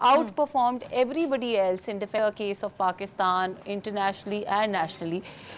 outperformed everybody else in the case of Pakistan internationally and nationally.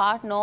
8-9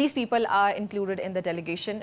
these people are included in the delegation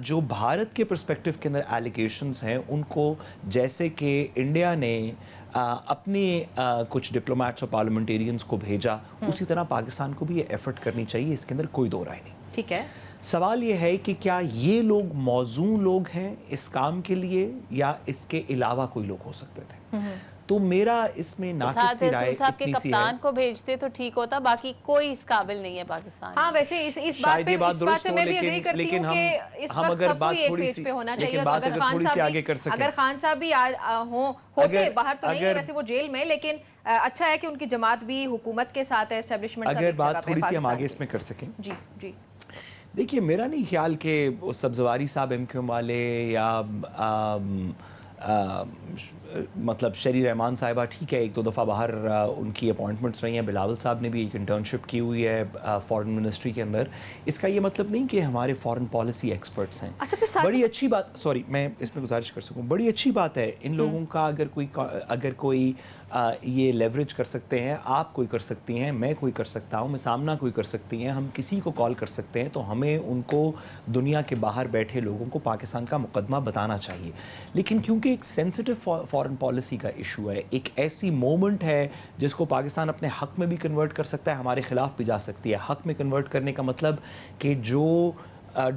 جو بھارت کے perspective کے اندر allegations ہیں ان کو جیسے کہ انڈیا نے اپنے کچھ ڈپلومیٹس اور پارلیمنٹیرینز کو بھیجا اسی طرح پاکستان کو بھی یہ ایفرٹ کرنی چاہیے, اس کے اندر کوئی دو رائے نہیں. ٹھیک ہے, سوال یہ ہے کہ کیا یہ لوگ موزوں لوگ ہیں اس کام کے لیے یا اس کے علاوہ کوئی لوگ ہو سکتے تھے؟ تو میرا اس میں ناقص سی رائے اتنی سی ہے. کپتان کو بھیجتے تو ٹھیک ہوتا, باقی کوئی اس قابل نہیں ہے پاکستان. ہاں ویسے اس بات سے میں بھی اگری کرتی ہوں کہ اس وقت سب کوئی ایک پیج پہ ہونا چاہیے. اگر خان صاحب بھی ہوتے, باہر تو نہیں ہے ویسے وہ جیل میں, لیکن اچھا ہے کہ ان کی جماعت بھی حکومت کے ساتھ ہے, اسٹیبلشمنٹ. اگر بات تھوڑی سی ہم آگے اس میں کر سکیں. جی جی, دیکھیے میرا نہیں خیال کہ سبزواری صاحب ایم کیو ایم والے یا مطلب شری رحمان صاحبہ ٹھیک ہے ایک دو دفعہ باہر ان کی اپوائنٹمنٹس رہی ہیں, بلاول صاحب نے بھی ایک انٹرنشپ کی ہوئی ہے فارن منسٹری کے اندر. اس کا یہ مطلب نہیں کہ ہمارے فارن پالیسی ایکسپرٹس ہیں. بڑی اچھی بات, سوری میں اس میں گزارش کر سکوں, بڑی اچھی بات ہے ان لوگوں کا اگر کوئی یہ لیوریج کر سکتے ہیں, آپ کوئی کر سکتی ہیں, میں کوئی کر سکتا ہوں, میں سامنا کوئی کر سکتی ہیں, ہم کسی کو کال کر سکتے ہیں, تو ہمیں ان کو دنیا کے باہر بیٹھے لوگوں کو پاکستان کا مقدمہ بتانا چاہیے. لیکن کیونکہ ایک سینسٹیو فارن پالیسی کا ایشو ہے, ایک ایسی مومنٹ ہے جس کو پاکستان اپنے حق میں بھی کنورٹ کر سکتا ہے, ہمارے خلاف بھی جا سکتی ہے. حق میں کنورٹ کرنے کا مطلب کہ جو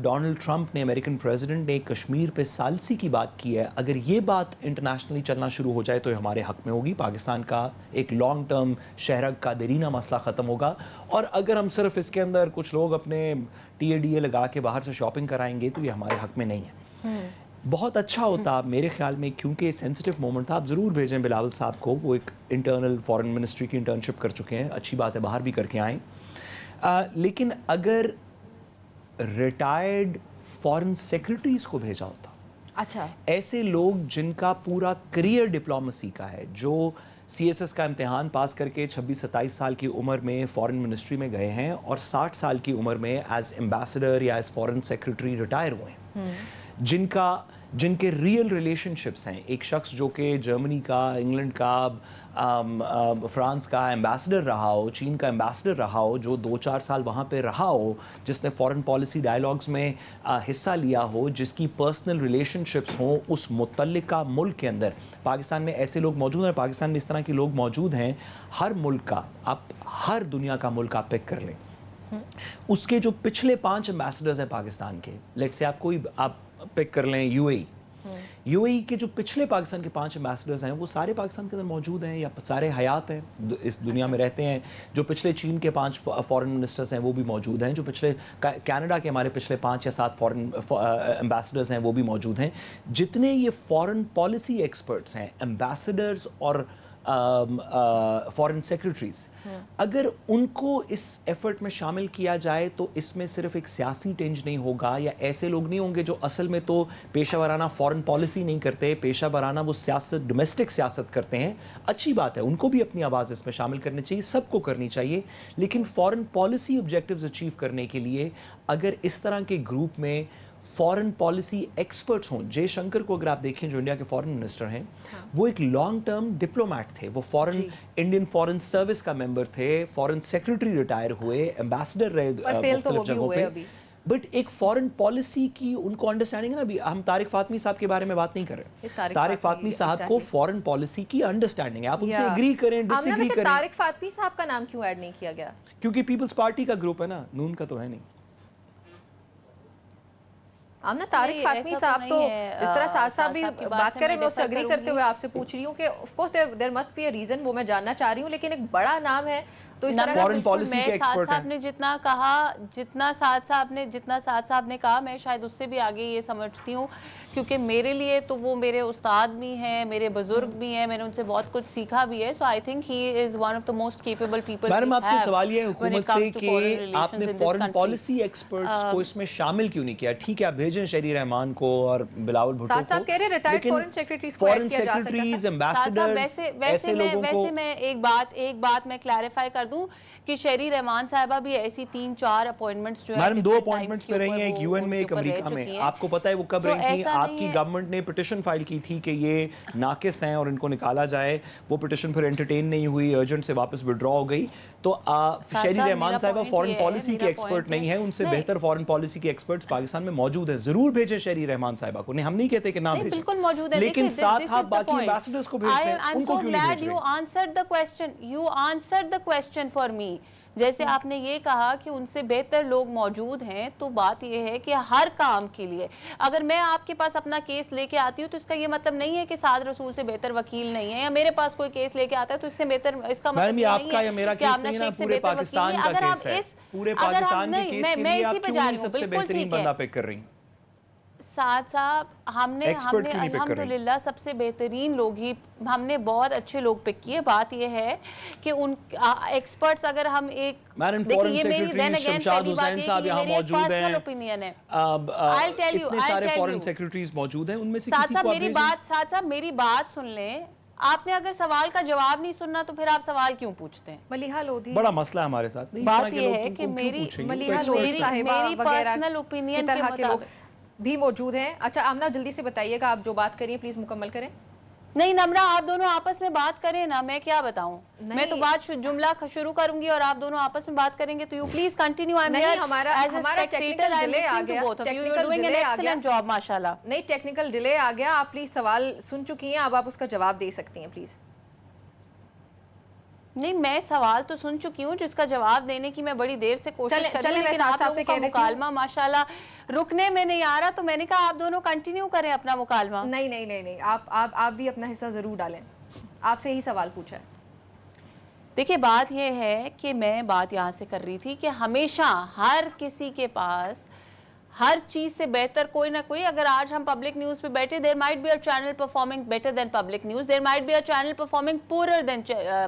ڈونلڈ ٹرمپ نے, امریکن پریزیڈنٹ نے کشمیر پہ ثالثی کی بات کی ہے, اگر یہ بات انٹرنیشنلی چلنا شروع ہو جائے تو یہ ہمارے حق میں ہوگی. پاکستان کا ایک لانگ ٹرم شہرک کا دیرینہ مسئلہ ختم ہوگا. اور اگر ہم صرف اس کے اندر کچھ لوگ اپنے ٹی اے ڈی اے لگا کے باہر سے شاپنگ کرائیں گے تو یہ ہمارے حق میں نہیں ہے. بہت اچھا ہوتا میرے خیال میں, کیونکہ سینسٹیو مومنٹ تھا. آپ ضرور بھیجیں بلاول صاحب کو, وہ ایک انٹرنل فارن منسٹری کی انٹرنشپ کر چکے ہیں, اچھی بات ہے, باہر بھی کر کے آئیں. لیکن اگر ریٹائرڈ فارن سیکرٹریز کو بھیجا ہوتا, اچھا ایسے لوگ جن کا پورا کریئر ڈپلومیسی کا ہے, جو سی ایس ایس کا امتحان پاس کر کے 26-27 سال کی عمر میں فارن منسٹری میں گئے ہیں اور 60 سال کی عمر میں ایز ایمبیسڈر یا ایز فارن سیکرٹری ریٹائر ہوئے ہیں, جن کے ریئل ریلیشن شپس ہیں. ایک شخص جو کہ جرمنی کا, انگلینڈ کا, فرانس کا ایمبیسڈر رہا ہو, چین کا ایمبیسڈر رہا ہو, جو 2-4 سال وہاں پہ رہا ہو, جس نے فارن پالیسی ڈائیلاگز میں حصہ لیا ہو, جس کی پرسنل ریلیشن شپس ہوں اس متعلقہ ملک کے اندر. پاکستان میں ایسے لوگ موجود ہیں, پاکستان میں اس طرح کے لوگ موجود ہیں. ہر ملک کا, آپ ہر دنیا کا ملک آپ پک کر لیں, اس کے جو پچھلے 5 ایمبیسڈرز ہیں پاکستان کے, لیٹ سے آپ پک کر لیں یو اے ای کے جو پچھلے پاکستان کے 5 ایمبیسڈرز ہیں وہ سارے پاکستان کے اندر موجود ہیں یا سارے حیات ہیں, اس دنیا میں رہتے ہیں. جو پچھلے چین کے 5 فارن منسٹرز ہیں وہ بھی موجود ہیں. جو پچھلے کینیڈا کے ہمارے پچھلے 5 یا 7 فارن ایمبیسڈرز ہیں وہ بھی موجود ہیں. جتنے یہ فارن پالیسی ایکسپرٹس ہیں, ایمبیسڈرز اور فارن سیکرٹریز, اگر ان کو اس ایفرٹ میں شامل کیا جائے تو اس میں صرف ایک سیاسی ٹینج نہیں ہوگا, یا ایسے لوگ نہیں ہوں گے جو اصل میں تو پیشہ ورانہ فارن پالیسی نہیں کرتے, پیشہ ورانہ وہ سیاست, ڈومیسٹک سیاست کرتے ہیں. اچھی بات ہے, ان کو بھی اپنی آواز اس میں شامل کرنی چاہیے, سب کو کرنی چاہیے. لیکن فارن پالیسی آبجیکٹیوز اچیو کرنے کے لیے اگر اس طرح کے گروپ میں فارن پالیسی ایکسپرٹس ہوں, جے شنکر کو اگر آپ دیکھیں جو انڈیا کے فارن منسٹر ہیں, وہ ایک لانگ ٹرم ڈپلومیٹ تھے, وہ انڈین فارن سروس کا ممبر تھے, فارن سیکرٹری ریٹائر ہوئے, ایمبیسڈر رہے مختلف جگہوں پہ. بٹ ایک فارن پالیسی کی ان کو انڈرسٹینڈنگ ہے نا. ابھی ہم طارق فاطمی صاحب کے بارے میں بات نہیں کر رہے, طارق فاطمی صاحب کو فارن پالیسی کی انڈرسٹینڈنگ ہے. آپ ان سے ایگری کریں, ڈس ایگری کریں. طارق فاطمی صاحب کا نام کیوں ایڈ نہیں کیا گیا؟ کیونکہ پیپلز پارٹی کا گروپ ہے نا, نون کا تو ہے نہیں. آمنہ, طارق فاطمی صاحب تو جس طرح سعد صاحب بھی بات کریں, میں اس سے اگری کرتے ہوئے آپ سے پوچھ رہی ہوں کہ of course there must be a reason, وہ میں جاننا چاہ رہی ہوں, لیکن ایک بڑا نام ہے تو اس طرح فارن پالیسی کے ایکسپرٹ ہیں. صاحب نے جتنا کہا, جتنا سعد صاحب نے کہا, میں شاید اس سے بھی آگے یہ سمجھتی ہوں, کیونکہ میرے لیے تو وہ میرے استاد بھی ہیں, میرے بزرگ بھی ہیں, میں نے ان سے بہت کچھ سیکھا بھی ہے. So I think he is one of the most capable people. Madam آپ سے سوال یہ ہے حکومت سے کہ آپ نے فارن پالیسی ایکسپرٹس کو اس میں شامل کیوں نہیں کیا؟ ٹھیک ہے آپ بھیجیں شری رحمان کو اور بلاول بھٹو کو, سعد صاحب کہہ رہے ریٹائرڈ فارن سیکرٹریز کو ایڈ کیا جا سکتا ہے, ایمبیسڈرز, ایسے لوگوں کو. ویسے میں ایک بات میں کلیریفائی کر دوں کہ شری رحمان صاحبہ بھی ایسی 3-4 اپوائنٹمنٹس جو ہے میڈم 2 اپوائنٹمنٹس پہ رہی ہیں, ایک یو این میں, ایک امریکہ میں. آپ کو پتہ ہے وہ کب رہی تھیں؟ آپ کی گورنمنٹ نے پٹیشن فائل کی تھی کہ یہ ناقص ہیں اور ان کو نکالا جائے, وہ پٹیشن پھر انٹرٹین نہیں ہوئی, ارجنٹ سے واپس ودرا ہو گئی. تو شہری رحمان صاحبہ فورن پالیسی کے ایکسپرٹ نہیں ہیں, ان سے بہتر فورن پالیسی کے ایکسپرٹس پاکستان میں موجود ہیں. ضرور بھیجیں شہری رحمان صاحبہ کو, نہیں ہم نہیں کہتے کہ نہ بھیجیں, بالکل موجود ہے, لیکن ساتھ آپ باقی ایمبیسڈرز کو بھیج دیں. ان کو کیوں نہیں بھیج رہے؟ You answered the question for me. جیسے آپ نے یہ کہا کہ ان سے بہتر لوگ موجود ہیں, تو بات یہ ہے کہ ہر کام کے لیے اگر میں آپ کے پاس اپنا کیس لے کے آتی ہوں تو اس کا یہ مطلب نہیں ہے کہ سعد رسول سے بہتر وکیل نہیں ہے, یا میرے پاس کوئی کیس لے کے آتا ہے تو اس سے بہتر, اس کا مطلب یہ نہیں ہے کہ آمنہ شیخ سے بہتر وکیل ہے. اگر آپ اس, پورے پاکستان کے کیس کے لیے آپ کیوں نہیں سب سے بہترین بندہ پک کر رہی ہیں؟ سعد صاحب ہم نے الحمدللہ سب سے بہترین لوگ ہی, ہم نے بہت اچھے لوگ پک کیے. بات یہ ہے کہ ان ایکسپرٹس اگر ہم ایک فورن سیکریٹری شمشاد حسین صاحب یہاں موجود ہیں, اتنے سارے فورن سیکریٹریز موجود ہیں, ان میں سے کسی کو آپ بھیجیں. سعد صاحب میری بات سن لیں, آپ نے اگر سوال کا جواب نہیں سننا تو پھر آپ سوال کیوں پوچھتے ہیں؟ ملیحہ لودھی بڑا مسئلہ ہے ہمارے ساتھ. بات یہ ہے کہ ملیحہ لودھی صاحبہ پرسنل اوپینین کے مطابق بھی موجود ہیں. اچھا آمنہ جلدی سے بتائیے گا, آپ جو بات کریے پلیز مکمل کریں. نہیں نمرہ, آپ دونوں آپس میں بات کریں نا, میں کیا بتاؤں, میں تو بات جملہ شروع کروں گی اور آپ دونوں آپس میں بات کریں گے, تو یو پلیز کنٹینیو. نہیں ہمارا ٹیکنیکل ڈیلے آ گیا, نہیں ٹیکنیکل ڈیلے آ گیا, آپ پلیز سوال سن چکی ہیں, اب آپ اس کا جواب دے سکتی ہیں پلیز. نہیں میں سوال تو سن چکی ہوں, جس کا جواب دینے کی میں بڑی دیر سے کوشش کر رہی ہوں, لیکن آپ لوگوں کا مکالمہ ماشاءاللہ رکنے میں نہیں آ رہا, تو میں نے کہا آپ دونوں کنٹینیو کریں اپنا مکالمہ. نہیں آپ بھی اپنا حصہ ضرور ڈالیں, آپ سے ہی سوال پوچھا ہے. دیکھیں بات یہ ہے کہ میں بات یہاں سے کر رہی تھی کہ ہمیشہ ہر کسی کے پاس ہر چیز سے بہتر کوئی نہ کوئی, اگر آج ہم پبلک نیوز پہ بیٹھے, there might be a channel performing better than public news, there might be a channel performing poorer than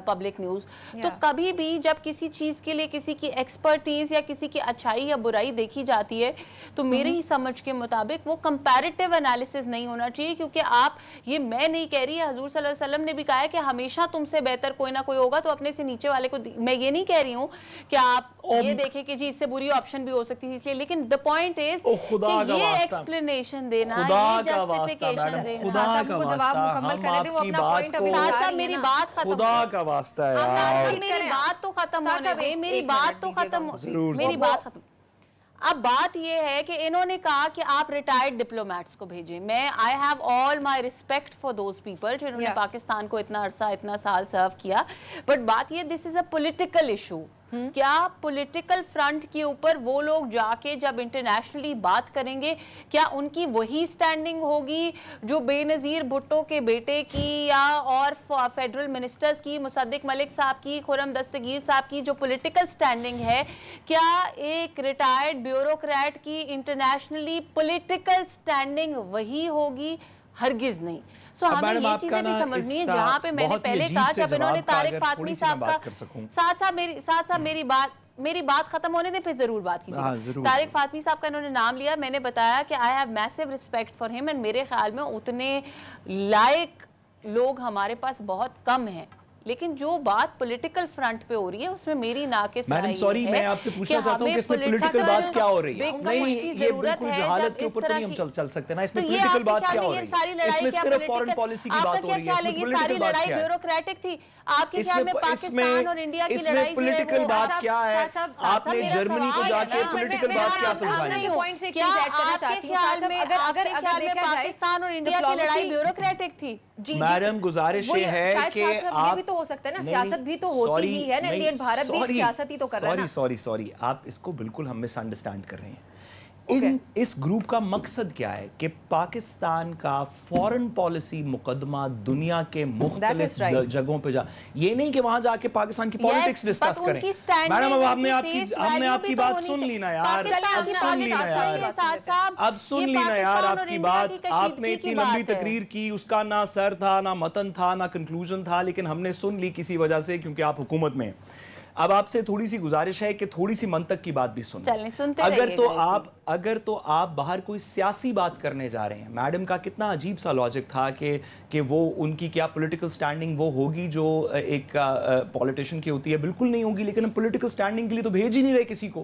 public news. تو کبھی بھی جب کسی چیز کے لیے کسی کی ایکسپرٹیز یا کسی کی اچھائی یا برائی دیکھی جاتی ہے, تو میری ہی سمجھ کے مطابق وہ کمپیریٹیو انالیسز نہیں ہونا چاہیے, کیونکہ آپ, یہ میں نہیں کہہ رہی, حضور صلی اللہ علیہ وسلم نے بھی کہا ہے کہ ہمیشہ تم سے بہتر کوئی نہ کوئی ہوگا, تو اپنے سے نیچے والے کو, میں یہ نہیں کہہ رہی ہوں کہ آپ یہ دیکھیں کہ جی اس سے بری آپشن بھی ہو سکتی ہے, اس لیے, لیکن the point is کہ یہ ایکسپلینیشن دینا, یہ جسٹیفیکیشن دینا. سب کو جواب مکمل کرے دیں, وہ اپنا پوائنٹ ابھی صاحب میری بات ختم, خدا کا واسطہ ہے, میری بات تو ختم ہونے دیں, میری بات تو ختم, میری بات ختم. اب بات یہ ہے کہ انہوں نے کہا کہ آپ ریٹائرڈ ڈپلومیٹس کو بھیجیں. میں I have all my respect for those people جنہوں نے پاکستان کو اتنا عرصہ اتنا سال سرو کیا, بٹ بات یہ this is a political issue. کیا پولیٹیکل فرنٹ کے اوپر وہ لوگ جا کے جب انٹرنیشنلی بات کریں گے, کیا ان کی وہی سٹینڈنگ ہوگی جو بے نظیر بھٹو کے بیٹے کی یا اور فیڈرل منسٹرز کی, مصدق ملک صاحب کی, خرم دستگیر صاحب کی جو پولیٹیکل سٹینڈنگ ہے, کیا ایک ریٹائرڈ بیوروکریٹ کی انٹرنیشنلی پولیٹیکل سٹینڈنگ وہی ہوگی؟ ہرگز نہیں. سو ہمیں یہ چیزیں بھی سمجھنی ہے, جہاں پہ میں نے پہلے کہا جب انہوں نے طارق فاطمی صاحب کا, ساتھ صاحب میری بات ختم ہونے دیں پھر ضرور بات کیجیے. طارق فاطمی صاحب کا انہوں نے نام لیا, میں نے بتایا کہ I have massive respect for him, and میرے خیال میں اتنے لائق لوگ ہمارے پاس بہت کم ہیں, لیکن جو بات پولیٹیکل فرنٹ پہ ہو رہی ہے اس میں میری ناقص رائے ہے. میڈم سوری, میں آپ سے پوچھنا چاہتا ہوں کہ اس میں پولیٹیکل بات کیا ہو رہی ہے؟ نہیں یہ بالکل جہالت کے اوپر تو نہیں ہم چل سکتے نا, اس میں پولیٹیکل بات کیا ہو رہی ہے؟ اس میں صرف فورن پالیسی کی بات ہو رہی ہے, اس میں پولیٹیکل بات کیا ہے؟ بیوروکریٹک تھی آپ کے خیال میں پاکستان اور انڈیا کی لڑائی جو ہے پولیٹیکل بات کیا ہے؟ آپ نے جرمنی کو جا کے پولیٹیکل بات کیا سمجھائی ہے؟ کیا آپ کے خیال میں پاکستان اور انڈیا کی لڑائی بیوروکریٹک تھی؟ میڈم گزارش یہ ہے کہ آپ بھی تو ہو سکتا ہے نا, سیاست بھی تو ہوتی ہی ہے نا, انڈین بھارت بھی سیاست ہی تو کر رہا ہے نا. سوری آپ اس کو بالکل ہم مس انڈرسٹینڈ کر رہے ہیں. اس گروپ کا مقصد کیا ہے کہ پاکستان کا فورن پالیسی مقدمہ دنیا کے مختلف جگہوں پہ یہ نہیں کہ وہاں جا کے پاکستان کی پالیٹکس ڈسکس کریں. میڈم اب ہم نے آپ کی بات سن لی نا یار, اب سن لی نا یار آپ کی بات. آپ نے اتنی لمبی تقریر کی, اس کا نہ سر تھا نہ متن تھا نہ کنکلوژن تھا, لیکن ہم نے سن لی کسی وجہ سے کیونکہ آپ حکومت میں. اب آپ سے تھوڑی سی گزارش ہے کہ تھوڑی سی منطق کی بات بھی سنیں. اگر تو آپ باہر کوئی سیاسی بات کرنے جا رہے ہیں, میڈم کا کتنا عجیب سا لاجک تھا کہ وہ ان کی کیا پولیٹیکل سٹینڈنگ وہ ہوگی جو ایک پولیٹیشن کی ہوتی ہے, بالکل نہیں ہوگی. لیکن ہم پولیٹیکل سٹینڈنگ کے لیے تو بھیج ہی نہیں رہے کسی کو,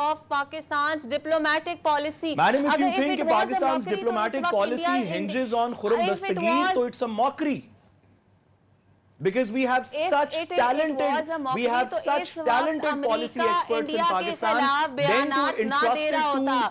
of Pakistan's diplomatic policy. Madam, if you think Pakistan's diplomatic policy hinges on Khurram Dastagir, so it's a mockery. Because we have such talented policy experts in Pakistan, then to entrust it to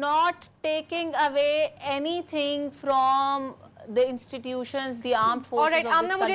Not taking away anything from the institutions, the armed forces of this country.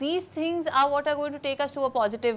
these things are what are going to take us to a positive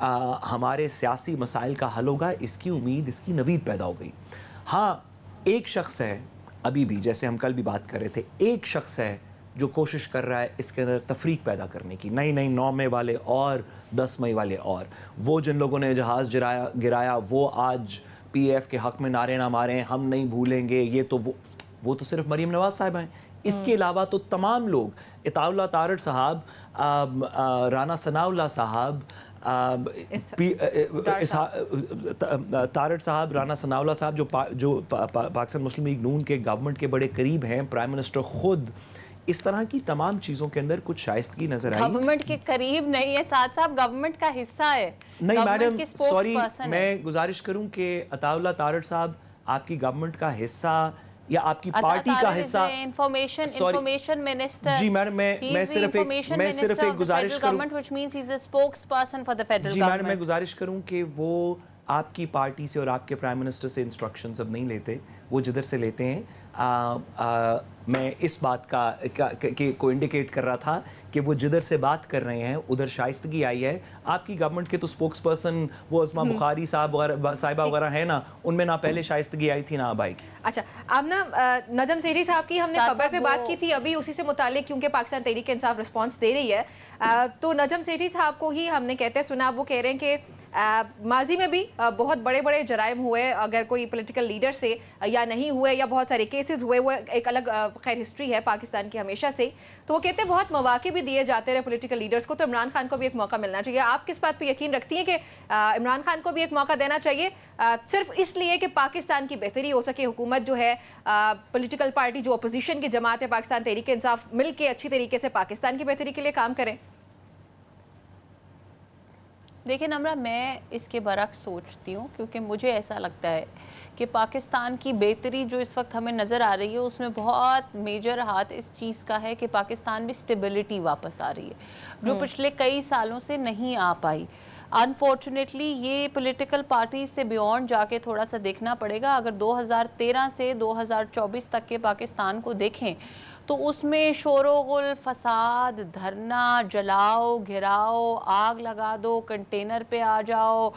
ہمارے سیاسی مسائل کا حل ہوگا، اس کی امید، اس کی نوید پیدا ہو گئی. ہاں ایک شخص ہے ابھی بھی، جیسے ہم کل بھی بات کر رہے تھے، ایک شخص ہے جو کوشش کر رہا ہے اس کے اندر تفریق پیدا کرنے کی. نہیں 9 مئی والے اور 10 مئی والے اور وہ جن لوگوں نے جہاز گرایا وہ آج پی ایف کے حق میں نعرے نہ ماریں، ہم نہیں بھولیں گے. یہ تو وہ تو صرف مریم نواز صاحب ہیں. اس کے علاوہ تو تمام لوگ، عطاء اللہ تارڑ صاحب، رانا ثناء اللہ صاحب، تارڑ صاحب، رانا ثناء اللہ صاحب جو پاکستان مسلم لیگ نون کے گورنمنٹ کے بڑے قریب ہیں، پرائم منسٹر خود، اس طرح کی تمام چیزوں کے اندر کچھ شائستگی نظر آئی. گورنمنٹ کے قریب نہیں ہے ساتھ صاحب، گورنمنٹ کا حصہ ہے. نہیں میڈم سوری، میں گزارش کروں کہ عطاء اللہ تارڑ صاحب آپ کی گورنمنٹ کا حصہ یا آپ کی پارٹی کا حصہ. Information minister. جی میڈم میں صرف ایک گزارش کروں. جی میڈم میں گزارش کروں کہ وہ آپ کی پارٹی سے اور آپ کے پرائم منسٹر سے انسٹرکشنز اب نہیں لیتے، وہ جدھر سے لیتے ہیں. میں اس بات کو انڈیکیٹ کر رہا تھا کہ وہ جدھر سے بات کر رہے ہیں ادھر شائستگی آئی ہے. آپ کی گورنمنٹ کے تو سپوکس پرسن وہ عظما بخاری صاحبہ وغیرہ ہے نا، ان میں نہ پہلے شائستگی آئی تھی نہ اب آئے گی. اچھا اب نا نجم سیٹھی صاحب کی ہم نے خبر پہ بات کی تھی ابھی، اسی سے متعلق کیونکہ پاکستان تحریک انصاف رسپانس دے رہی ہے، تو نجم سیٹھی صاحب کو ہی ہم نے کہتے سنا، وہ کہہ رہے ہیں کہ ماضی میں بھی بہت بڑے بڑے جرائم ہوئے، اگر کوئی پولیٹیکل لیڈر سے یا نہیں ہوئے یا بہت سارے کیسز ہوئے، وہ ایک الگ خیر ہسٹری ہے پاکستان کی ہمیشہ سے. تو وہ کہتے ہیں بہت مواقع بھی دیے جاتے رہے پولیٹیکل لیڈرز کو، تو عمران خان کو بھی ایک موقع ملنا چاہیے. آپ کس بات پہ یقین رکھتی ہیں کہ عمران خان کو بھی ایک موقع دینا چاہیے، صرف اس لیے کہ پاکستان کی بہتری ہو سکے، حکومت جو ہے پولیٹیکل پارٹی جو اپوزیشن کی جماعت ہے پاکستان تحریک انصاف مل کے اچھی طریقے سے پاکستان کی بہتری کے لیے کام کریں؟ دیکھیں نمرہ، میں اس کے برعکس سوچتی ہوں، کیونکہ مجھے ایسا لگتا ہے کہ پاکستان کی بہتری جو اس وقت ہمیں نظر آ رہی ہے اس میں بہت میجر ہاتھ اس چیز کا ہے کہ پاکستان میں سٹیبلٹی واپس آ رہی ہے جو پچھلے کئی سالوں سے نہیں آ پائی. انفارچونیٹلی یہ پولیٹیکل پارٹیز سے بیونڈ جا کے تھوڑا سا دیکھنا پڑے گا. اگر 2013 سے 2024 تک کے پاکستان کو دیکھیں تو اس میں شور و غل، فساد، دھرنا، جلاؤ، گھراؤ، آگ لگا دو، کنٹینر پہ آ جاؤ،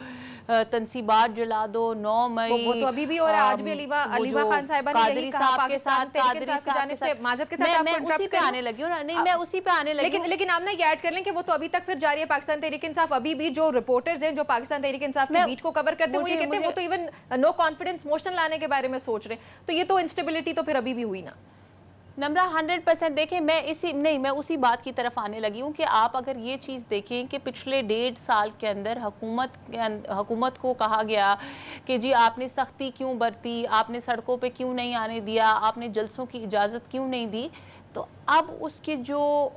تنصیبات جلا دو، 9 مئی، وہ تو ابھی بھی اور آج بھی علیمہ خان صاحبہ نے یہی کہا پاکستان تحریک انصاف کی جانب سے. معذرت کے ساتھ آپ کو انٹرپٹ کروں، آنے لگی ہوں. نہیں میں اسی پہ آنے لگی ہوں، لیکن آپ نے یہ ایڈ کر لیں کہ وہ تو ابھی تک پھر جاری ہے پاکستان تحریک انصاف. ابھی بھی جو رپورٹرز ہیں جو پاکستان تحریک انصاف کی بیٹ کو کور کرتے ہیں وہ یہ کہتے ہیں وہ تو ایون نو کانفیڈنس موشن لانے کے بارے میں سوچ رہے ہیں. تو یہ تو انسٹیبلٹی تو پھر ابھی بھی ہوئی نا. نمرہ 100% دیکھیں، میں اسی بات کی طرف آنے لگی ہوں کہ آپ اگر یہ چیز دیکھیں کہ پچھلے 1.5 سال کے اندر حکومت کو کہا گیا کہ جی آپ نے سختی کیوں برتی، آپ نے سڑکوں پہ کیوں نہیں آنے دیا، آپ نے جلسوں کی اجازت کیوں نہیں دی. تو اب اس کے جو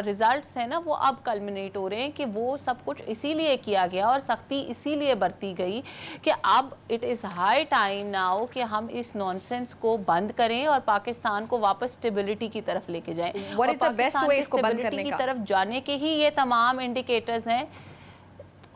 ریزلٹس ہیں نا وہ اب کلمنیٹ ہو رہے ہیں کہ وہ سب کچھ اسی لیے کیا گیا اور سختی اسی لیے برتی گئی کہ اب it is high time now کہ ہم اس نانسنس کو بند کریں اور پاکستان کو واپس اسٹیبلٹی کی طرف لے کے جائیں. What is the best way اس کو بند کرنے کا؟ کی طرف جانے کے ہی یہ تمام انڈیکیٹرز ہیں.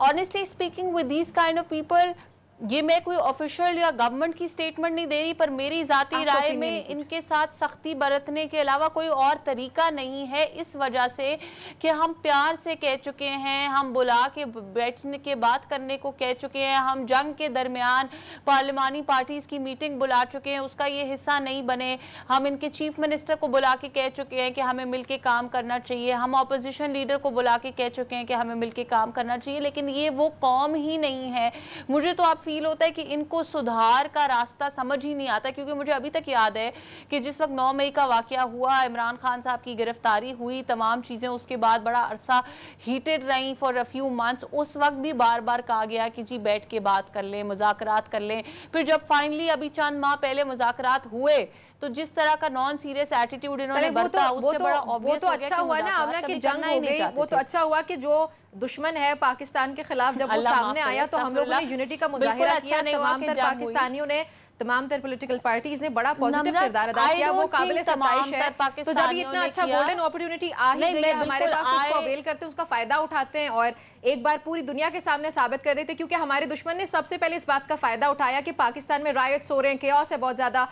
Honestly speaking with these kind of people، یہ میں کوئی آفیشل یا گورنمنٹ کی سٹیٹمنٹ نہیں دے رہی، پر میری ذاتی رائے میں ان کے ساتھ سختی برتنے کے علاوہ کوئی اور طریقہ نہیں ہے، اس وجہ سے کہ ہم پیار سے کہہ چکے ہیں، ہم بلا کے بیٹھنے کے بات کرنے کو کہہ چکے ہیں، ہم جنگ کے درمیان پارلیمانی پارٹیز کی میٹنگ بلا چکے ہیں، اس کا یہ حصہ نہیں بنے، ہم ان کے چیف منسٹر کو بلا کے کہہ چکے ہیں کہ ہمیں مل کے کام کرنا چاہیے، ہم اپوزیشن لیڈر کو بلا کے کہہ چکے ہیں کہ ہمیں مل کے کام کرنا چاہیے، لیکن یہ وہ قوم ہی نہیں ہے. مجھے تو آپ فیل ہوتا ہے کہ ان کو سدھار کا راستہ سمجھ ہی نہیں آتا، کیونکہ مجھے ابھی تک یاد ہے کہ جس وقت 9 مئی کا واقعہ ہوا، عمران خان صاحب کی گرفتاری ہوئی، تمام چیزیں اس کے بعد بڑا عرصہ ہیٹڈ رہیں فار اے فیو منتھس. اس وقت بھی بار بار کہا گیا کہ جی بیٹھ کے بات کر لیں، مذاکرات کر لیں. پھر جب فائنلی ابھی چند ماہ پہلے مذاکرات ہوئے تو جس طرح کا نان سیریس ایٹیٹیوڈ انہوں نے برتا، اس سے بڑا وہ تو اچھا ہوا نا آمنہ کہ جنگ ہو گئی. وہ تو اچھا ہوا کہ جو دشمن ہے پاکستان کے خلاف جب وہ سامنے آیا تو ہم لوگوں نے یونٹی کا مظاہرہ کیا، تمام تر پاکستانیوں نے، تمام تر پولیٹیکل پارٹیز نے بڑا پازیٹیو کردار ادا کیا، وہ قابل ستائش ہے. تو جب اتنا اچھا گولڈن اپرچونٹی آ ہی گئی ہے ہمارے پاس، اس کو اویل کرتے ہیں، اس کا فائدہ اٹھاتے ہیں اور ایک بار پوری دنیا کے سامنے ثابت کر دیتے، کیونکہ ہمارے دشمن نے سب سے پہلے اس بات کا فائدہ اٹھایا کہ پاکستان میں رائٹس ہو رہے ہیں، کیوس ہے بہت زیادہ،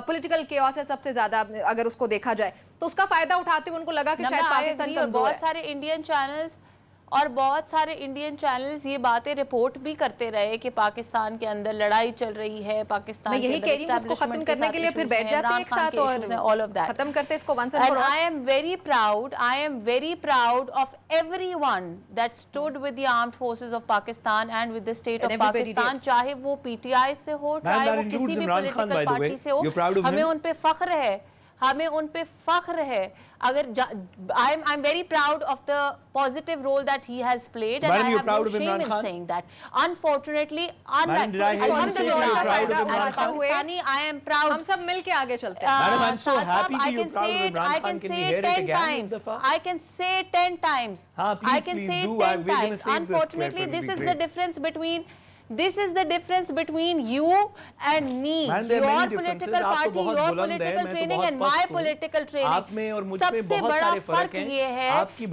پولیٹیکل کیوس ہے سب سے زیادہ اگر اس کو دیکھا جائے، تو اس کا فائدہ اٹھاتے ان کو لگا کہ شاید پاکستان کمزور ہے. بہت سارے انڈین چینلز اور بہت سارے انڈین چینلز یہ باتیں رپورٹ بھی کرتے رہے کہ پاکستان کے اندر لڑائی چل رہی ہے, پاکستان میں یہی کہہ رہی ہوں اس کو ختم کرنے کے لیے پھر بیٹھ جاتے ہیں ایک ساتھ اور ختم کرتے اس کو once and for all. I am very proud of everyone that stood with the armed forces of Pakistan and with the state of Pakistan, چاہے وہ پی ٹی آئی سے ہو, چاہے وہ کسی بھی پولیٹیکل پارٹی سے ہو, ہمیں ان پہ فخر ہے, ہمیں ان پہ فخر ہے. اگر I'm very proud of the positive role that he has played and I have no shame in saying that. Unfortunately, Pakistani, I am proud. ہم سب مل کے آگے چلتے ہیں. Madam, I'm so happy that you're proud of Imran Khan. Can we hear it again? I can say 10 times. I can say 10 times. Unfortunately, this is the difference between you and me. Your political party, your political training and my political training. سب سے بڑا فرق یہ ہے کہ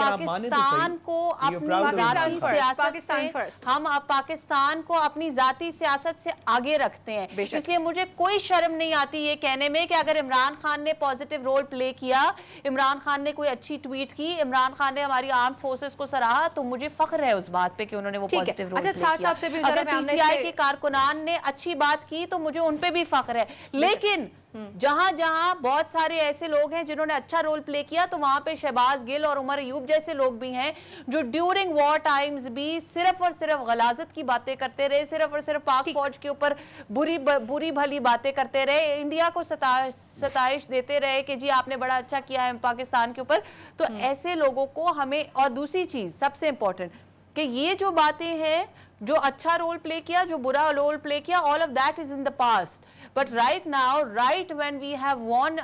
ہم پاکستان کو اپنی ذاتی سیاست سے ہم پاکستان کو اپنی ذاتی سیاست سے آگے رکھتے ہیں. اس لیے مجھے کوئی شرم نہیں آتی یہ کہنے میں کہ اگر عمران خان نے پازیٹیو رول پلے کیا, عمران خان نے کوئی اچھی ٹویٹ کی, عمران خان نے ہماری آرمڈ فورسز کو سراہا, تو مجھے فخر ہے اس بات پہ کہ انہوں نے وہ پازیٹیو رول پلے کیا. اگر پی ٹی آئی کے کارکنان نے اچھی بات کی تو مجھے ان پہ بھی فخر ہے. لیکن جہاں جہاں بہت سارے ایسے لوگ ہیں جنہوں نے اچھا رول پلے کیا, تو وہاں پہ شہباز گل اور عمر ایوب جیسے لوگ بھی ہیں جو ڈیورنگ وار ٹائمز بھی صرف اور صرف غلاظت کی باتیں کرتے رہے, صرف اور صرف پاک فوج کے اوپر بری بھلی باتیں کرتے رہے, انڈیا کو ستائش دیتے رہے کہ جی آپ نے بڑا اچھا کیا ہے پاکستان کے اوپر. تو ایسے لوگوں کو ہمیں, اور دوسری چیز سب سے امپورٹنٹ کہ یہ جو باتیں ہیں, جو اچھا رول پلے کیا, جو برا رول پلے کیا, all of that is in the past. But right now, right when we have won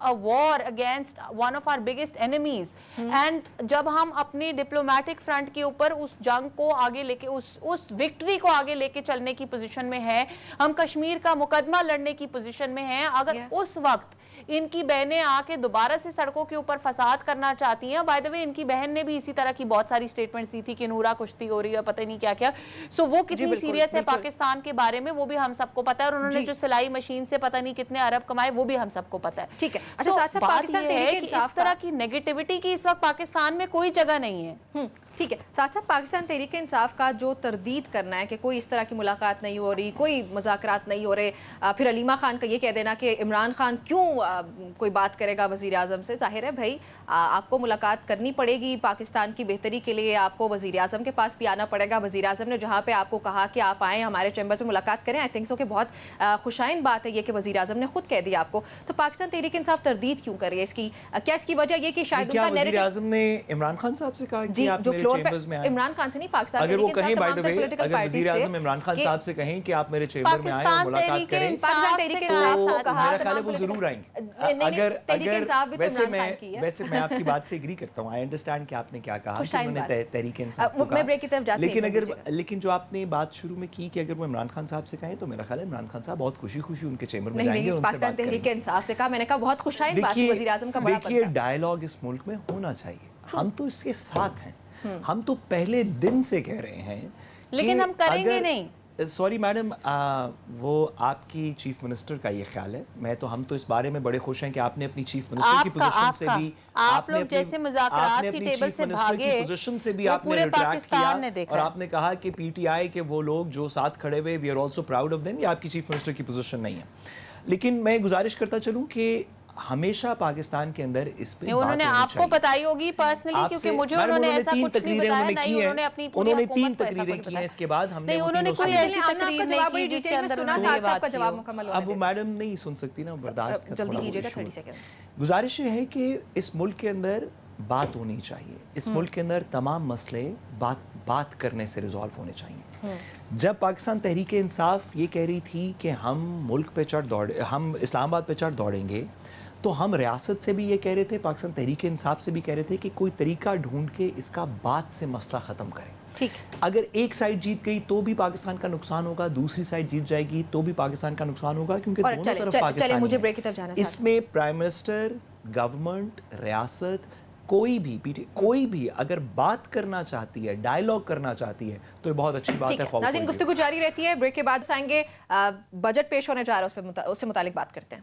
a war against one of our biggest enemies, and جب ہم اپنی ڈپلومیٹک فرنٹ کے اوپر اس جنگ کو آگے لے کے, اس وکٹری کو آگے لے کے چلنے کی پوزیشن میں ہیں, ہم کشمیر کا مقدمہ لڑنے کی پوزیشن میں ہیں, اگر اس وقت ان کی بہنیں آ کے دوبارہ سے سڑکوں کے اوپر فساد کرنا چاہتی ہیں, بائی دا وے ان کی بہن نے بھی اسی طرح کی بہت ساری سٹیٹمنٹس دی تھی کہ نورا کشتی ہو رہی ہے, پتہ نہیں کیا کیا, سو وہ کتنی سیریس ہے پاکستان کے بارے میں وہ بھی ہم سب کو پتا ہے, اور انہوں نے جو سلائی مشین سے پتہ نہیں کتنے ارب کمائے وہ بھی ہم سب کو پتا ہے. ٹھیک ہے, اچھا ساتھ ساتھ پاکستان تحریک انصاف اس طرح کی نیگیٹیوٹی کی اس وقت پاکستان میں کوئی جگہ نہیں ہے. ٹھیک ہے, ساتھ ساتھ پاکستان تحریک انصاف کا جو تردید کرنا ہے کہ کوئی اس طرح کی ملاقات نہیں ہو رہی, کوئی مذاکرات نہیں ہو رہے, پھر علیمہ خان کا یہ کہہ دینا کہ عمران خان کیوں کوئی بات کرے گا وزیر اعظم سے. ظاہر ہے بھائی آپ کو ملاقات کرنی پڑے گی پاکستان کی بہتری کے لیے, آپ کو وزیر اعظم کے پاس بھی آنا پڑے گا. وزیر اعظم نے جہاں پہ آپ کو کہا کہ آپ آئیں ہمارے چیمبر سے ملاقات کریں, آئی تھنک سو کہ بہت خوشائن بات ہے یہ کہ وزیر اعظم نے خود کہہ دیا آپ کو. تو پاکستان تحریک انصاف تردید کیوں کر رہی ہے اس کی, کیا اس کی وجہ یہ کہ شاید ان کا وزیر اعظم نے عمران خان صاحب سے کہا کہ آپ میرے چیمبرز میں آئیں؟ عمران خان سے نہیں, پاکستان اگر وہ کہیں بائی دا وے, اگر وزیر اعظم عمران خان صاحب سے کہیں کہ آپ میرے چیمبر میں آئیں اور ملاقات کریں, پاکستان تحریک انصاف کو کہا, میرا خیال ہے وہ ضرور آئیں گے. اگر ویسے میں آپ کی بات سے ایگری کرتا ہوں, آئی انڈرسٹینڈ کہ آپ نے کیا کہا کہ انہوں نے تحریک انصاف کو کہا, لیکن جو آپ نے بات شروع میں کی کہ اگر وہ عمران خان صاحب سے کہیں تو میرا خیال ہے عمران خان صاحب بہت خوشی ان کے چیمبر میں جائیں گے, پاکستان تحریک انصاف سے کہا, میں نے کہا بہت خوشائن بات ہے وزیر اعظم کا بڑا بنتا ہے. دیکھیے ڈائیلاگ اس ملک میں ہونا چاہیے, ہم تو اس کے ساتھ ہیں, ہم تو پہلے دن سے کہہ رہے ہیں, لیکن ہم کریں گے نہیں. سوری میڈم, وہ آپ کی چیف منسٹر کا یہ خیال ہے, ہم تو اس بارے میں بڑے خوش ہیں کہ آپ نے اپنی چیف منسٹر کی پوزیشن سے بھی, آپ لوگ جیسے مذاکرات کی ٹیبل سے بھاگے, پوزیشن سے بھی آپ نے ریٹریکٹ کیا, اور آپ نے کہا کہ پی ٹی آئی کے وہ لوگ جو ساتھ کھڑے ہوئے, we are also proud of them, یہ آپ کی چیف منسٹر کی پوزیشن نہیں ہے. لیکن میں گزارش کرتا چلوں کہ ہمیشہ پاکستان کے اندر اس پہ انہوں نے آپ کو بتائی ہوگی پرسنلی, کیونکہ مجھے انہوں نے ایسا کچھ نہیں بتایا, نہیں انہوں نے اپنی پوری حکومت کو ایسا کچھ بتایا. اس کے بعد ہم نے انہوں نے کوئی ایسی تقریر نہیں کی جس کے اندر اب وہ میڈم نہیں سن سکتی نا, برداشت کرنا. گزارش یہ ہے کہ اس ملک کے اندر بات ہونی چاہیے, اس ملک کے اندر تمام مسئلے بات کرنے سے ریزالو ہونے چاہیے. جب پاکستان تحریک انصاف یہ کہہ رہی تھی کہ ہم اسلام آباد پہ چڑھ دوڑیں گے, تو ہم ریاست سے بھی یہ کہہ رہے تھے, پاکستان تحریک انصاف سے بھی کہہ رہے تھے کہ کوئی طریقہ ڈھونڈ کے اس کا بات سے مسئلہ ختم کریں. اگر ایک سائڈ جیت گئی تو بھی پاکستان کا نقصان ہوگا, دوسری سائڈ جیت جائے گی تو بھی پاکستان کا نقصان ہوگا, کیونکہ دونوں طرف پاکستان ہے. اس میں پرائم منسٹر, گورنمنٹ, ریاست, کوئی بھی اگر بات کرنا چاہتی ہے, ڈائیلاگ کرنا چاہتی ہے, تو یہ بہت اچھی بات ہے. ناظرین گفتگو جاری رہتی ہے, بریک کے بعد آئیں گے, بجٹ پیش ہونے جا رہا ہے اس سے متعلق بات کرتے ہیں.